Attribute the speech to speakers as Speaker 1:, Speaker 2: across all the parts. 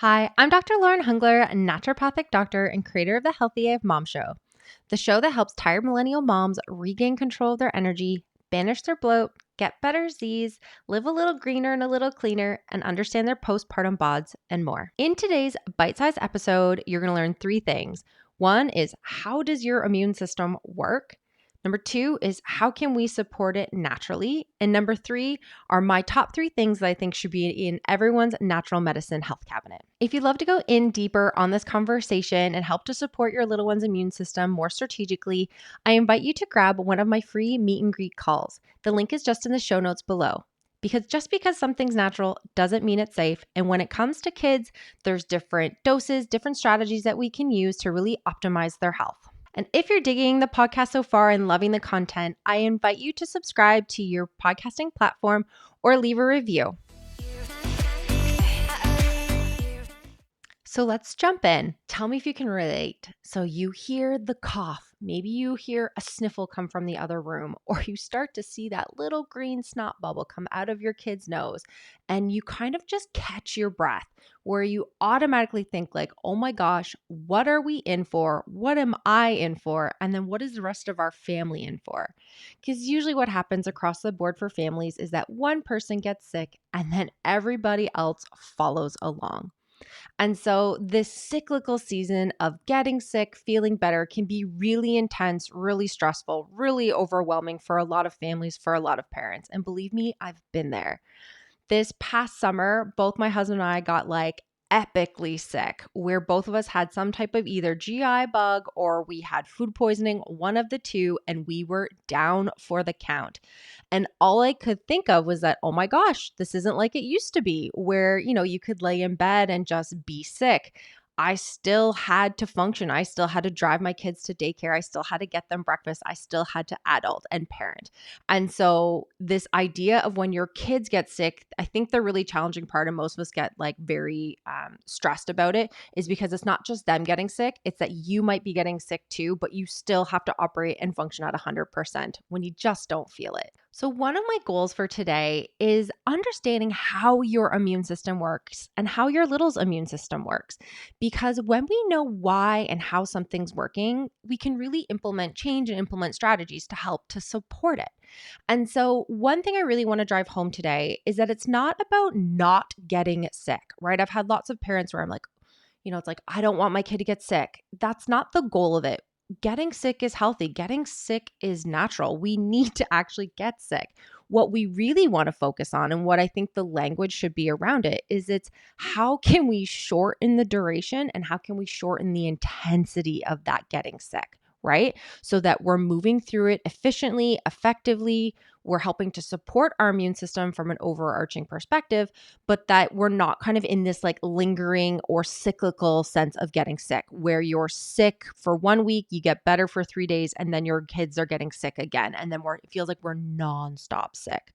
Speaker 1: Hi, I'm Dr. Lauren Hungler, a naturopathic doctor and creator of the Healthy AF Mom Show, the show that helps tired millennial moms regain control of their energy, banish their bloat, get better Z's, live a little greener and a little cleaner, and understand their postpartum bods and more. In today's bite-sized episode, you're going to learn 3 things. One is, how does your immune system work? Number 2 is, how can we support it naturally? And number 3 are my top 3 things that I think should be in everyone's natural medicine health cabinet. If you'd love to go in deeper on this conversation and help to support your little one's immune system more strategically, I invite you to grab one of my free meet and greet calls. The link is just in the show notes below. Because just because something's natural doesn't mean it's safe. And when it comes to kids, there's different doses, different strategies that we can use to really optimize their health. And if you're digging the podcast so far and loving the content, I invite you to subscribe to your podcasting platform or leave a review. So let's jump in. Tell me if you can relate. So you hear the cough. Maybe you hear a sniffle come from the other room, or you start to see that little green snot bubble come out of your kid's nose, and you kind of just catch your breath, where you automatically think like, oh my gosh, what are we in for? What am I in for? And then what is the rest of our family in for? Because usually what happens across the board for families is that one person gets sick and then everybody else follows along. And so this cyclical season of getting sick, feeling better can be really intense, really stressful, really overwhelming for a lot of families, for a lot of parents. And believe me, I've been there. This past summer, both my husband and I got epically sick, where both of us had some type of either GI bug or we had food poisoning, one of the two, and we were down for the count. And all I could think of was that, oh my gosh, this isn't like it used to be where, you could lay in bed and just be sick. I still had to function. I still had to drive my kids to daycare. I still had to get them breakfast. I still had to adult and parent. And so this idea of when your kids get sick, I think the really challenging part, and most of us get very stressed about it, is because it's not just them getting sick. It's that you might be getting sick too, but you still have to operate and function at 100% when you just don't feel it. So one of my goals for today is understanding how your immune system works and how your little's immune system works. Because when we know why and how something's working, we can really implement change and implement strategies to help to support it. And so one thing I really want to drive home today is that it's not about not getting sick, right? I've had lots of parents where I'm like, it's like, I don't want my kid to get sick. That's not the goal of it. Getting sick is healthy. Getting sick is natural. We need to actually get sick. What we really want to focus on, and what I think the language should be around it, is it's how can we shorten the duration and how can we shorten the intensity of that getting sick, right? So that we're moving through it efficiently, effectively. We're helping to support our immune system from an overarching perspective, but that we're not kind of in this lingering or cyclical sense of getting sick, where you're sick for 1 week, you get better for 3 days, and then your kids are getting sick again. And then it feels like we're nonstop sick.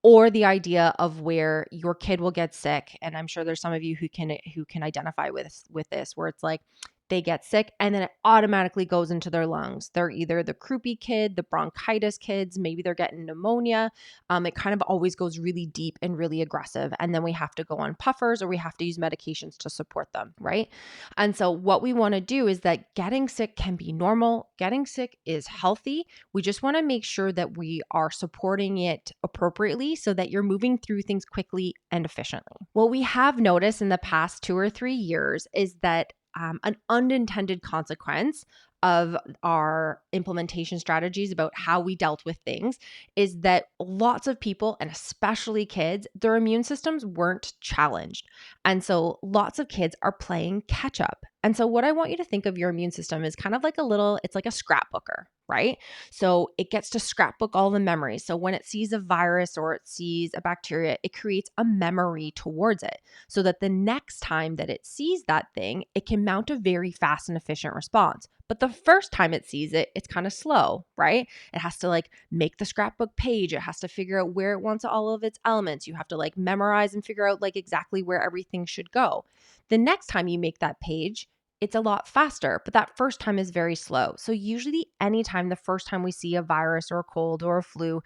Speaker 1: Or the idea of where your kid will get sick, and I'm sure there's some of you who can identify with this, where it's like they get sick and then it automatically goes into their lungs. They're either the croupy kid, the bronchitis kids, maybe they're getting pneumonia. It kind of always goes really deep and really aggressive, and then we have to go on puffers or we have to use medications to support them, right? And so what we want to do is that getting sick can be normal. Getting sick is healthy. We just want to make sure that we are supporting it appropriately so that you're moving through things quickly and efficiently. What we have noticed in the past 2 or 3 years is that an unintended consequence of our implementation strategies about how we dealt with things is that lots of people, and especially kids, their immune systems weren't challenged. And so lots of kids are playing catch up. And so what I want you to think of your immune system is kind of it's like a scrapbooker, right? So it gets to scrapbook all the memories. So when it sees a virus or it sees a bacteria, it creates a memory towards it so that the next time that it sees that thing, it can mount a very fast and efficient response. But the first time it sees it, it's kind of slow, right? It has to make the scrapbook page. It has to figure out where it wants all of its elements. You have to memorize and figure out exactly where everything should go. The next time you make that page, it's a lot faster, but that first time is very slow. So usually anytime the first time we see a virus or a cold or a flu,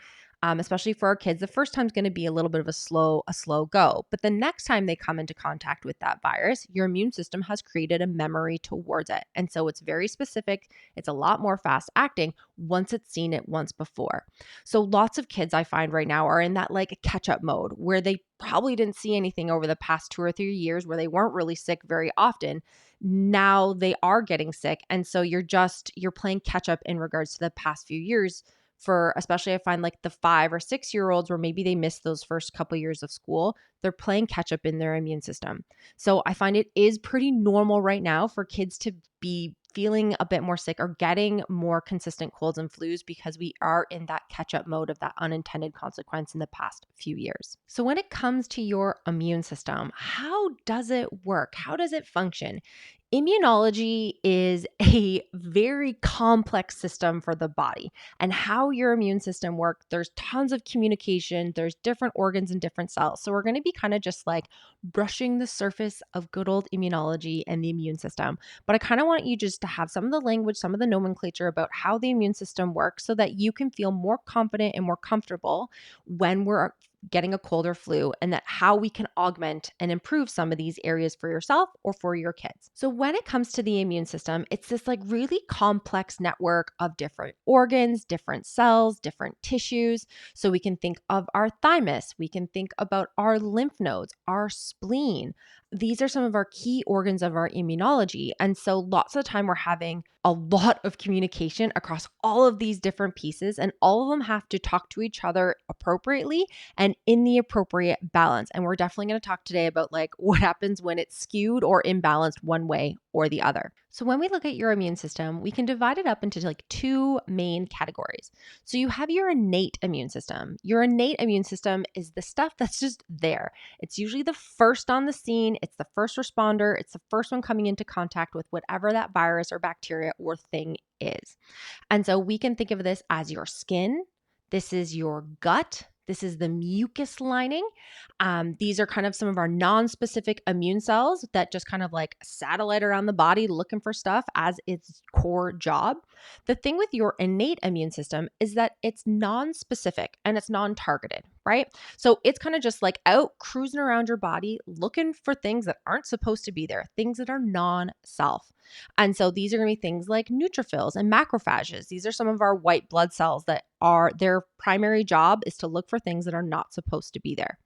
Speaker 1: especially for our kids. The first time is going to be a little bit of a slow go. But the next time they come into contact with that virus, your immune system has created a memory towards it. And so it's very specific. It's a lot more fast acting once it's seen it once before. So lots of kids I find right now are in that like catch up mode where they probably didn't see anything over the past 2 or 3 years, where they weren't really sick very often. Now they are getting sick. And so you're playing catch up in regards to the past few years. For especially, I find like the 5 or 6 year olds where maybe they missed those first couple years of school, they're playing catch up in their immune system. So I find it is pretty normal right now for kids to be feeling a bit more sick or getting more consistent colds and flus because we are in that catch up mode of that unintended consequence in the past few years. So when it comes to your immune system, how does it work? How does it function? Immunology is a very complex system for the body, and how your immune system works, there's tons of communication, there's different organs and different cells. So we're going to be kind of just like brushing the surface of good old immunology and the immune system. But I kind of want you just to have some of the language, some of the nomenclature about how the immune system works so that you can feel more confident and more comfortable when we're getting a cold or flu, and that how we can augment and improve some of these areas for yourself or for your kids. So when it comes to the immune system, it's this like really complex network of different organs, different cells, different tissues. So we can think of our thymus, we can think about our lymph nodes, our spleen. These are some of our key organs of our immunology. And so lots of the time we're having a lot of communication across all of these different pieces, and all of them have to talk to each other appropriately and in the appropriate balance. And we're definitely going to talk today about like what happens when it's skewed or imbalanced one way or the other. So when we look at your immune system, we can divide it up into like two main categories. So you have your innate immune system. Your innate immune system is the stuff that's just there. It's usually the first on the scene. It's the first responder. It's the first one coming into contact with whatever that virus or bacteria or thing is. And so we can think of this as your skin. This is your gut. This is the mucus lining. These are kind of some of our non-specific immune cells that just kind of like satellite around the body looking for stuff as its core job. The thing with your innate immune system is that it's non-specific and it's non-targeted, right? So it's kind of just like out cruising around your body looking for things that aren't supposed to be there, things that are non-self. And so these are going to be things like neutrophils and macrophages. These are some of our white blood cells that are their primary job is to look for things that are not supposed to be there.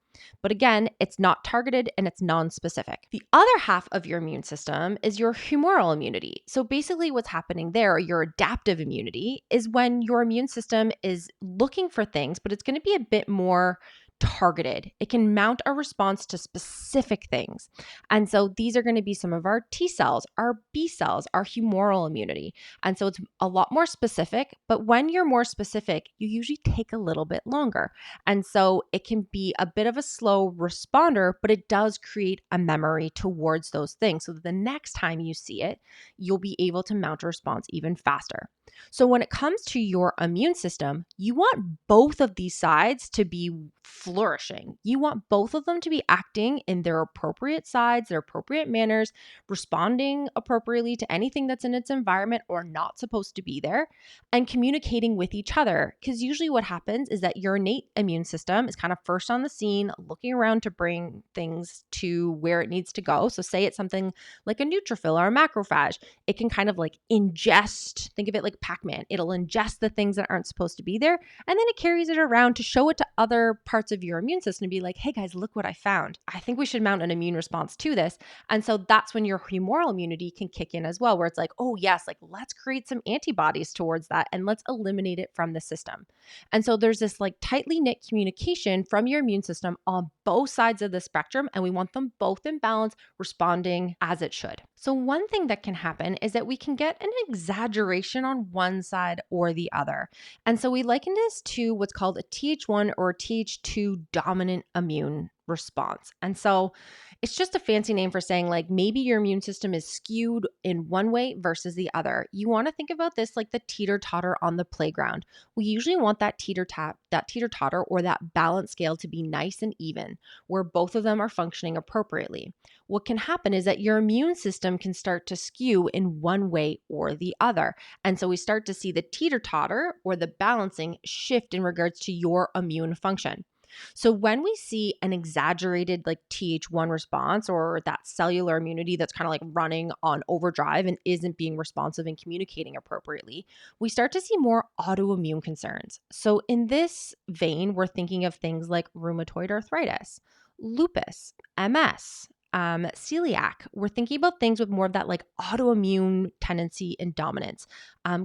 Speaker 1: But again, it's not targeted and it's non-specific. The other half of your immune system is your humoral immunity. So basically what's happening there, your adaptive immunity, is when your immune system is looking for things, but it's going to be a bit more targeted. It can mount a response to specific things. And so these are going to be some of our T cells, our B cells, our humoral immunity. And so it's a lot more specific, but when you're more specific, you usually take a little bit longer. And so it can be a bit of a slow responder, but it does create a memory towards those things. So that the next time you see it, you'll be able to mount a response even faster. So when it comes to your immune system, you want both of these sides to be flourishing. You want both of them to be acting in their appropriate sides, their appropriate manners, responding appropriately to anything that's in its environment or not supposed to be there, and communicating with each other. Because usually what happens is that your innate immune system is kind of first on the scene, looking around to bring things to where it needs to go. So say it's something like a neutrophil or a macrophage, it can kind of like ingest, think of it like Pac-Man. It'll ingest the things that aren't supposed to be there, and then it carries it around to show it to other parts of your immune system to be like, hey guys, look what I found. I think we should mount an immune response to this. And so that's when your humoral immunity can kick in as well, where it's like, oh yes, like let's create some antibodies towards that and let's eliminate it from the system. And so there's this like tightly knit communication from your immune system on both sides of the spectrum, and we want them both in balance, responding as it should. So one thing that can happen is that we can get an exaggeration on one side or the other. And so we liken this to what's called a TH1 or TH2 dominant immune response. And so it's just a fancy name for saying like maybe your immune system is skewed in one way versus the other. You want to think about this like the teeter-totter on the playground. We usually want that teeter-totter or that balance scale to be nice and even, where both of them are functioning appropriately. What can happen is that your immune system can start to skew in one way or the other. And so we start to see the teeter-totter or the balancing shift in regards to your immune function. So when we see an exaggerated like TH1 response or that cellular immunity that's kind of like running on overdrive and isn't being responsive and communicating appropriately, we start to see more autoimmune concerns. So in this vein, we're thinking of things like rheumatoid arthritis, lupus, MS, celiac. We're thinking about things with more of that like autoimmune tendency and dominance.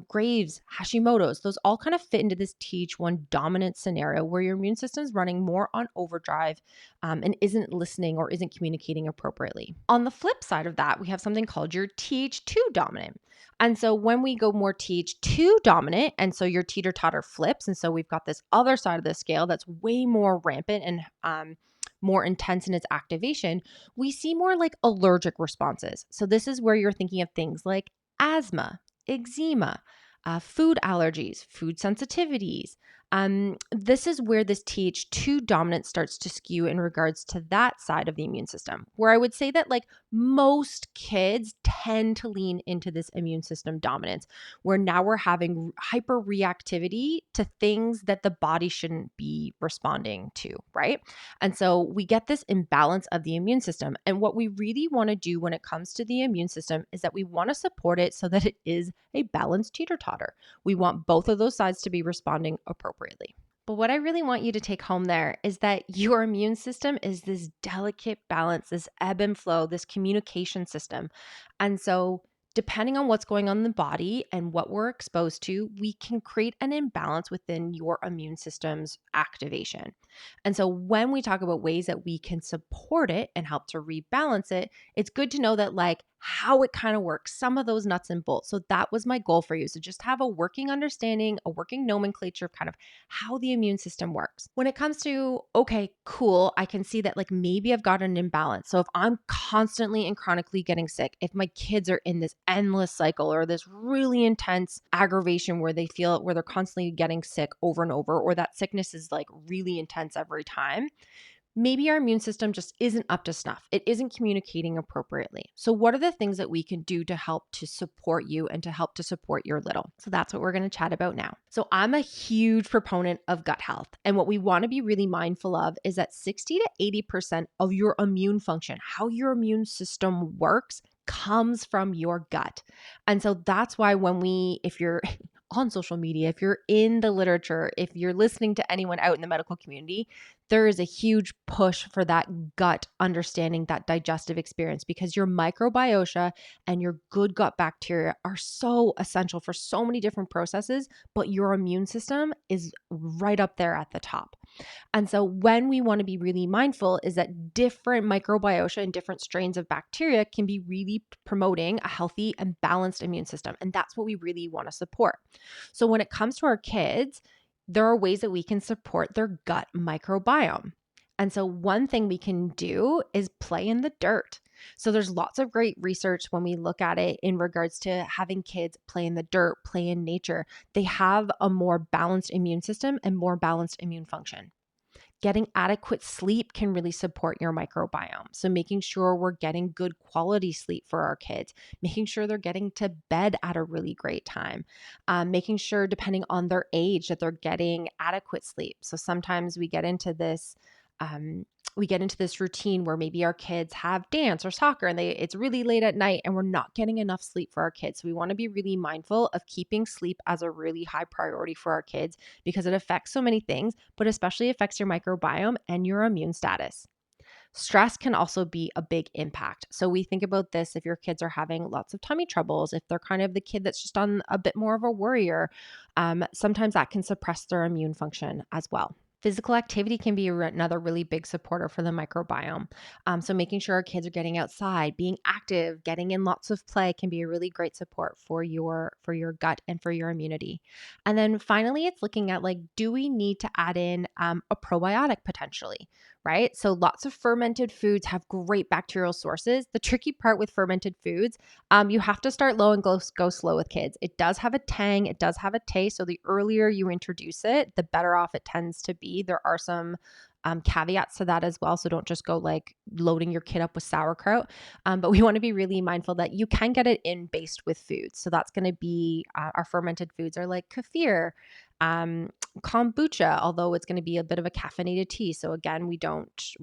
Speaker 1: Graves, Hashimoto's, those all kind of fit into this TH1 dominant scenario where your immune system is running more on overdrive and isn't listening or isn't communicating appropriately. On the flip side of that, we have something called your TH2 dominant. And so when we go more TH2 dominant, and so your teeter-totter flips, and so we've got this other side of the scale that's way more rampant and more intense in its activation, we see more like allergic responses. So this is where you're thinking of things like asthma, eczema, food allergies, food sensitivities. This is where this TH2 dominance starts to skew in regards to that side of the immune system, where I would say that like most kids tend to lean into this immune system dominance, where now we're having hyper reactivity to things that the body shouldn't be responding to, right? And so we get this imbalance of the immune system. And what we really want to do when it comes to the immune system is that we want to support it so that it is a balanced teeter-totter. We want both of those sides to be responding appropriately. But what I really want you to take home there is that your immune system is this delicate balance, this ebb and flow, this communication system. And so depending on what's going on in the body and what we're exposed to, we can create an imbalance within your immune system's activation. And so when we talk about ways that we can support it and help to rebalance it, it's good to know that like how it kind of works, some of those nuts and bolts. So that was my goal for you. So just have a working understanding, a working nomenclature of kind of how the immune system works. When it comes to, okay, cool, I can see that like maybe I've got an imbalance. So if I'm constantly and chronically getting sick, if my kids are in this endless cycle or this really intense aggravation where where they're constantly getting sick over and over, or that sickness is like really intense every time, maybe our immune system just isn't up to snuff. It isn't communicating appropriately. So what are the things that we can do to help to support you and to help to support your little? So that's what we're going to chat about now. So I'm a huge proponent of gut health. And what we want to be really mindful of is that 60 to 80% of your immune function, how your immune system works, comes from your gut. And so that's why if you're on social media, if you're in the literature, if you're listening to anyone out in the medical community, there is a huge push for that gut understanding, that digestive experience, because your microbiota and your good gut bacteria are so essential for so many different processes, but your immune system is right up there at the top. And so when we want to be really mindful is that different microbiota and different strains of bacteria can be really promoting a healthy and balanced immune system. And that's what we really want to support. So when it comes to our kids, there are ways that we can support their gut microbiome. And so one thing we can do is play in the dirt. So there's lots of great research when we look at it in regards to having kids play in the dirt, play in nature. They have a more balanced immune system and more balanced immune function. Getting adequate sleep can really support your microbiome. So making sure we're getting good quality sleep for our kids, making sure they're getting to bed at a really great time, making sure depending on their age that they're getting adequate sleep. So sometimes we get into this routine where maybe our kids have dance or soccer and it's really late at night and we're not getting enough sleep for our kids. So we want to be really mindful of keeping sleep as a really high priority for our kids because it affects so many things, but especially affects your microbiome and your immune status. Stress can also be a big impact. So we think about this if your kids are having lots of tummy troubles, if they're kind of the kid that's just on a bit more of a worrier, sometimes that can suppress their immune function as well. Physical activity can be another really big supporter for the microbiome. So making sure our kids are getting outside, being active, getting in lots of play can be a really great support for your gut and for your immunity. And then finally, it's looking at like, do we need to add in a probiotic potentially? Right. So lots of fermented foods have great bacterial sources. The tricky part with fermented foods, you have to start low and go slow with kids. It does have a tang, it does have a taste. So the earlier you introduce it, the better off it tends to be. There are some caveats to that as well. So don't just go like loading your kid up with sauerkraut. But we want to be really mindful that you can get it in based with foods. So that's going to be our fermented foods are like kefir, um, kombucha, although it's going to be a bit of a caffeinated tea. So again, we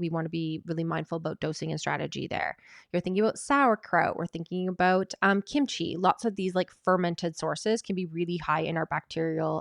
Speaker 1: want to be really mindful about dosing and strategy there. You're thinking about sauerkraut. We're thinking about kimchi. Lots of these like fermented sources can be really high in our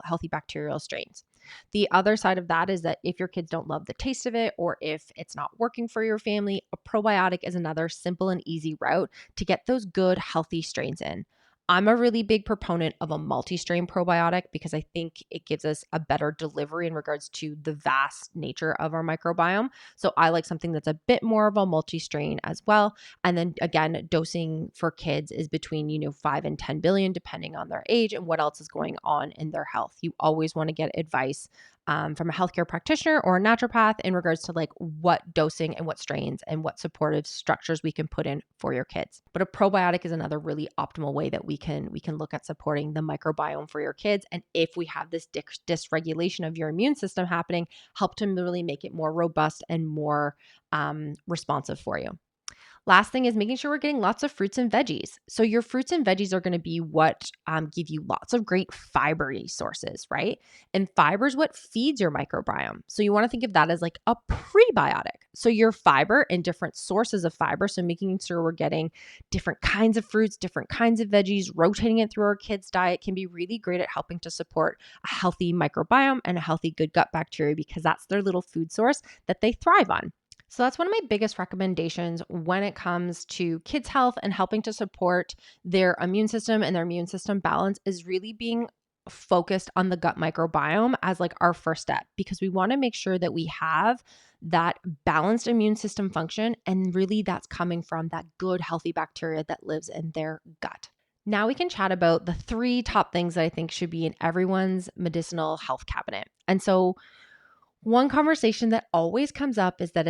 Speaker 1: healthy bacterial strains. The other side of that is that if your kids don't love the taste of it, or if it's not working for your family, a probiotic is another simple and easy route to get those good, healthy strains in. I'm a really big proponent of a multi-strain probiotic because I think it gives us a better delivery in regards to the vast nature of our microbiome. So I like something that's a bit more of a multi-strain as well. And then again, dosing for kids is between, 5 and 10 billion, depending on their age and what else is going on in their health. You always want to get advice from a healthcare practitioner or a naturopath in regards to like what dosing and what strains and what supportive structures we can put in for your kids. But a probiotic is another really optimal way that we can look at supporting the microbiome for your kids. And if we have this dysregulation of your immune system happening, help to really make it more robust and more responsive for you. Last thing is making sure we're getting lots of fruits and veggies. So your fruits and veggies are going to be what give you lots of great fibery sources, right? And fiber is what feeds your microbiome. So you want to think of that as like a prebiotic. So your fiber and different sources of fiber. So making sure we're getting different kinds of fruits, different kinds of veggies, rotating it through our kids' diet can be really great at helping to support a healthy microbiome and a healthy good gut bacteria because that's their little food source that they thrive on. So that's one of my biggest recommendations when it comes to kids' health and helping to support their immune system and their immune system balance is really being focused on the gut microbiome as like our first step because we want to make sure that we have that balanced immune system function and really that's coming from that good healthy bacteria that lives in their gut. Now we can chat about the 3 top things that I think should be in everyone's medicinal health cabinet. And so one conversation that always comes up is that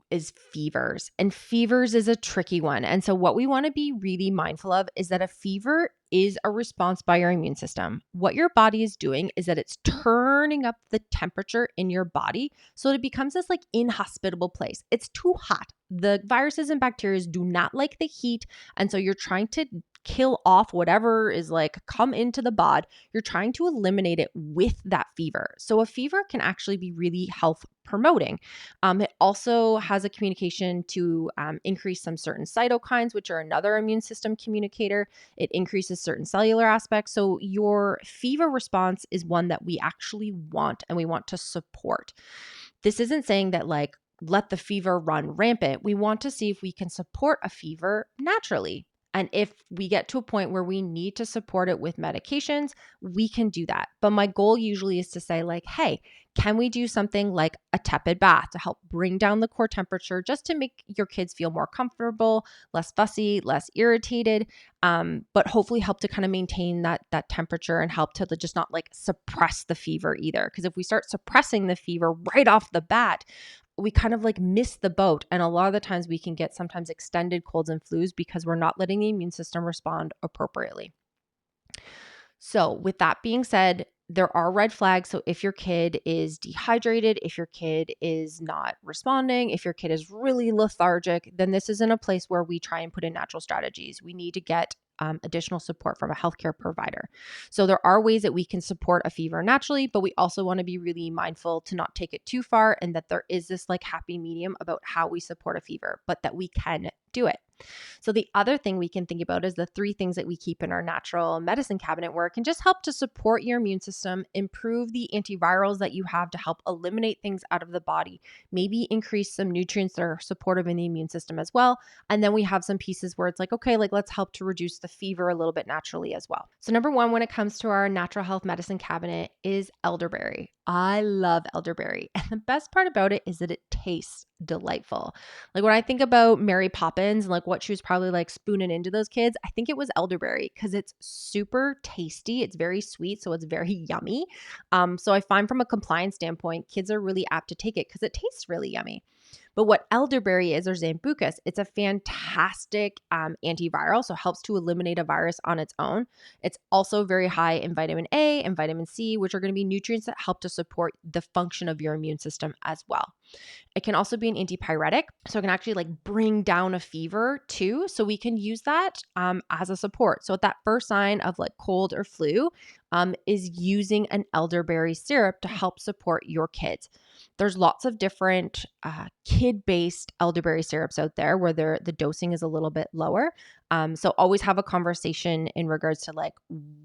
Speaker 1: is fevers. And fevers is a tricky one. And so what we want to be really mindful of is that a fever is a response by your immune system. What your body is doing is that it's turning up the temperature in your body so it becomes this like inhospitable place. It's too hot. The viruses and bacteria do not like the heat. And so you're trying to kill off whatever is like come into the bod. You're trying to eliminate it with that fever. So a fever can actually be really health promoting. It also has a communication to increase some certain cytokines, which are another immune system communicator. It increases certain cellular aspects. So your fever response is one that we actually want and we want to support. This isn't saying that like let the fever run rampant. We want to see if we can support a fever naturally. And if we get to a point where we need to support it with medications, we can do that. But my goal usually is to say like, hey, can we do something like a tepid bath to help bring down the core temperature just to make your kids feel more comfortable, less fussy, less irritated, but hopefully help to kind of maintain that temperature and help to just not like suppress the fever either. Because if we start suppressing the fever right off the bat, we kind of like miss the boat. And a lot of the times we can get sometimes extended colds and flus because we're not letting the immune system respond appropriately. So with that being said, there are red flags. So if your kid is dehydrated, if your kid is not responding, if your kid is really lethargic, then this isn't a place where we try and put in natural strategies. We need to get additional support from a healthcare provider. So there are ways that we can support a fever naturally, but we also want to be really mindful to not take it too far and that there is this like happy medium about how we support a fever, but that we can do it. So the other thing we can think about is the 3 things that we keep in our natural medicine cabinet where it can just help to support your immune system, improve the antivirals that you have to help eliminate things out of the body, maybe increase some nutrients that are supportive in the immune system as well. And then we have some pieces where it's like, okay, like let's help to reduce the fever a little bit naturally as well. So number 1, when it comes to our natural health medicine cabinet is elderberry. I love elderberry. And the best part about it is that it tastes delightful. Like when I think about Mary Poppins and like what she was probably like spooning into those kids, I think it was elderberry because it's super tasty. It's very sweet, so it's very yummy. So I find from a compliance standpoint, kids are really apt to take it because it tastes really yummy. But what elderberry is, or Zambucus, it's a fantastic antiviral, so helps to eliminate a virus on its own. It's also very high in vitamin A and vitamin C, which are going to be nutrients that help to support the function of your immune system as well. It can also be an antipyretic, so it can actually like bring down a fever too. So we can use that as a support. So at that first sign of like cold or flu is using an elderberry syrup to help support your kids. There's lots of different kid-based elderberry syrups out there where the dosing is a little bit lower. So always have a conversation in regards to like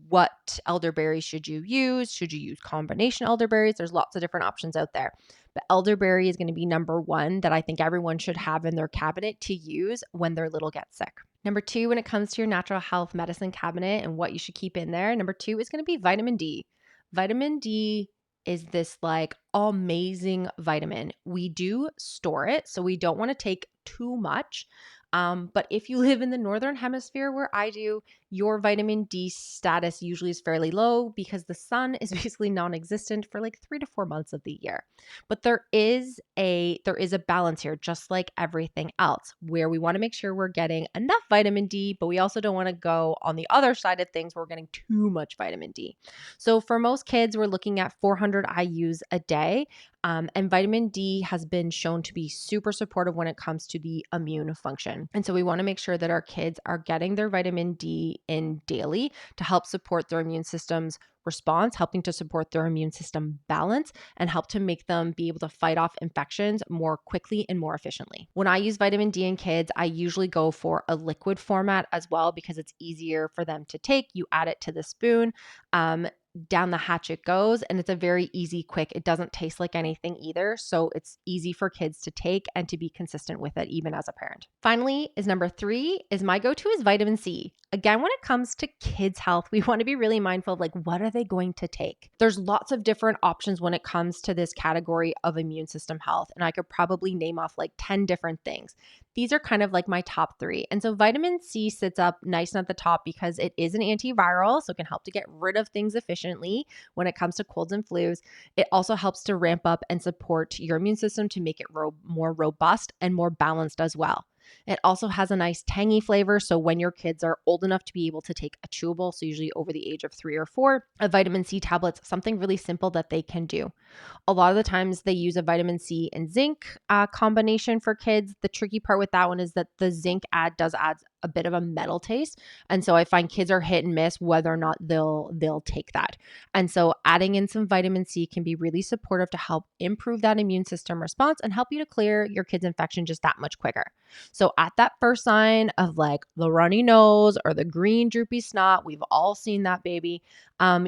Speaker 1: what elderberry should you use? Should you use combination elderberries? There's lots of different options out there. But elderberry is going to be number 1 that I think everyone should have in their cabinet to use when their little gets sick. Number 2, when it comes to your natural health medicine cabinet and what you should keep in there, number 2 is going to be vitamin D. Vitamin D is this like amazing vitamin. We do store it, so we don't want to take too much. But if you live in the northern hemisphere where I do, your vitamin D status usually is fairly low because the sun is basically non-existent for like 3 to 4 months of the year. But there is a balance here, just like everything else, where we want to make sure we're getting enough vitamin D, but we also don't want to go on the other side of things where we're getting too much vitamin D. So for most kids, we're looking at 400 IUs a day. And vitamin D has been shown to be super supportive when it comes to the immune function. And so we want to make sure that our kids are getting their vitamin D in daily to help support their immune system's response, helping to support their immune system balance and help to make them be able to fight off infections more quickly and more efficiently. When I use vitamin D in kids, I usually go for a liquid format as well because it's easier for them to take. You add it to the spoon. Down the hatch it goes, and it's a very easy, quick. It doesn't taste like anything either, so it's easy for kids to take and to be consistent with it even as a parent. Finally, is number 3 is my go-to is vitamin C. Again, when it comes to kids' health, we want to be really mindful of like what are they going to take? There's lots of different options when it comes to this category of immune system health, and I could probably name off like 10 different things. These are kind of like my top 3. And so vitamin C sits up nice and at the top because it is an antiviral, so it can help to get rid of things efficiently when it comes to colds and flus. It also helps to ramp up and support your immune system to make it more robust and more balanced as well. It also has a nice tangy flavor. So when your kids are old enough to be able to take a chewable, so usually over the age of 3 or 4, a vitamin C tablet's something really simple that they can do. A lot of the times they use a vitamin C and zinc combination for kids. The tricky part with that one is that the zinc does add a bit of a metal taste. And so I find kids are hit and miss whether or not they'll take that. And so adding in some vitamin C can be really supportive to help improve that immune system response and help you to clear your kid's infection just that much quicker. So at that first sign of like the runny nose or the green droopy snot, we've all seen that, baby.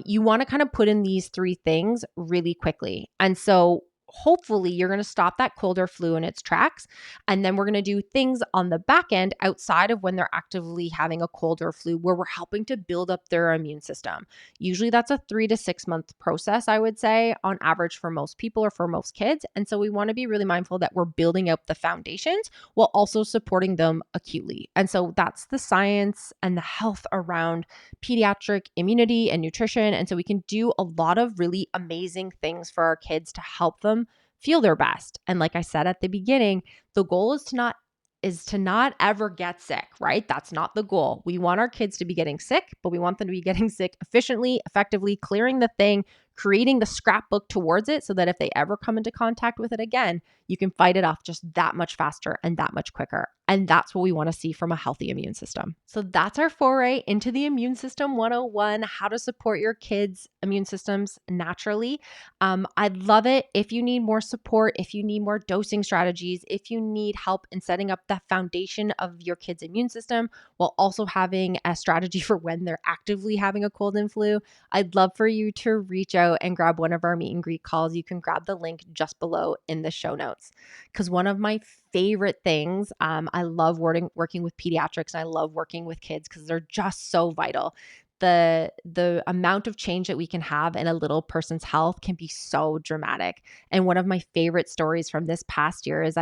Speaker 1: You want to kind of put in these 3 things really quickly. And so hopefully you're going to stop that cold or flu in its tracks. And then we're going to do things on the back end outside of when they're actively having a cold or flu where we're helping to build up their immune system. Usually that's a 3 to 6 month process, I would say, on average for most people or for most kids. And so we want to be really mindful that we're building up the foundations while also supporting them acutely. And so that's the science and the health around pediatric immunity and nutrition. And so we can do a lot of really amazing things for our kids to help them feel their best. And like I said at the beginning, the goal is to not ever get sick, right? That's not the goal. We want our kids to be getting sick, but we want them to be getting sick efficiently, effectively, clearing the thing, creating the scrapbook towards it so that if they ever come into contact with it again, you can fight it off just that much faster and that much quicker. And that's what we want to see from a healthy immune system. So that's our foray into the immune system 101, how to support your kids' immune systems naturally. I'd love it if you need more support, if you need more dosing strategies, if you need help in setting up the foundation of your kids' immune system while also having a strategy for when they're actively having a cold and flu. I'd love for you to reach out and grab one of our meet and greet calls. You can grab the link just below in the show notes. Because one of my favorite things, I love working with pediatrics and I love working with kids because they're just so vital. The amount of change that we can have in a little person's health can be so dramatic. And one of my favorite stories from this past year is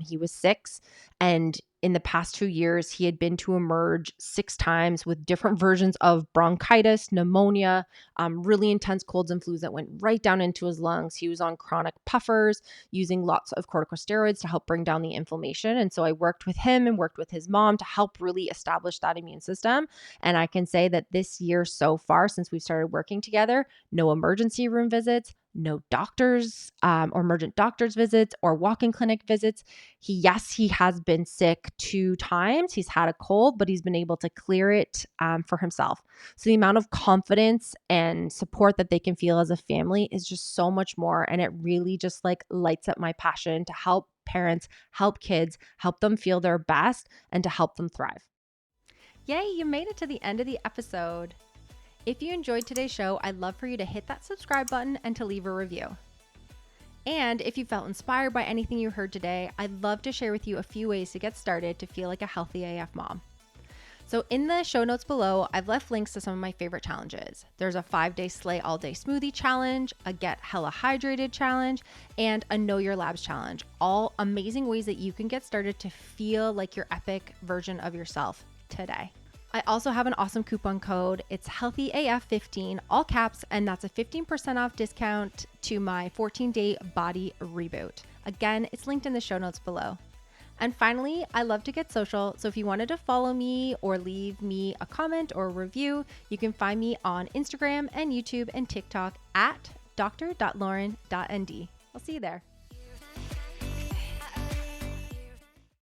Speaker 1: he was 6, and in the past 2 years, he had been to emerge 6 times with different versions of bronchitis, pneumonia, really intense colds and flus that went right down into his lungs. He was on chronic puffers, using lots of corticosteroids to help bring down the inflammation. And so I worked with him and worked with his mom to help really establish that immune system. And I can say that this year so far, since we've started working together, no emergency room visits, no doctors or emergent doctors visits or walk-in clinic visits. He has been sick 2 times. He's had a cold, but he's been able to clear it for himself. So the amount of confidence and support that they can feel as a family is just so much more. And it really just like lights up my passion to help parents, help kids, help them feel their best, and to help them thrive. Yay, you made it to the end of the episode. If you enjoyed today's show, I'd love for you to hit that subscribe button and to leave a review. And if you felt inspired by anything you heard today, I'd love to share with you a few ways to get started to feel like a healthy AF mom. So in the show notes below, I've left links to some of my favorite challenges. There's a 5-day Slay All Day Smoothie challenge, a Get Hella Hydrated challenge, and a Know Your Labs challenge. All amazing ways that you can get started to feel like your epic version of yourself today. I also have an awesome coupon code. It's HealthyAF15, all caps, and that's a 15% off discount to my 14-day body reboot. Again, it's linked in the show notes below. And finally, I love to get social, so if you wanted to follow me or leave me a comment or a review, you can find me on Instagram and YouTube and TikTok at dr.lauren.nd. I'll see you there.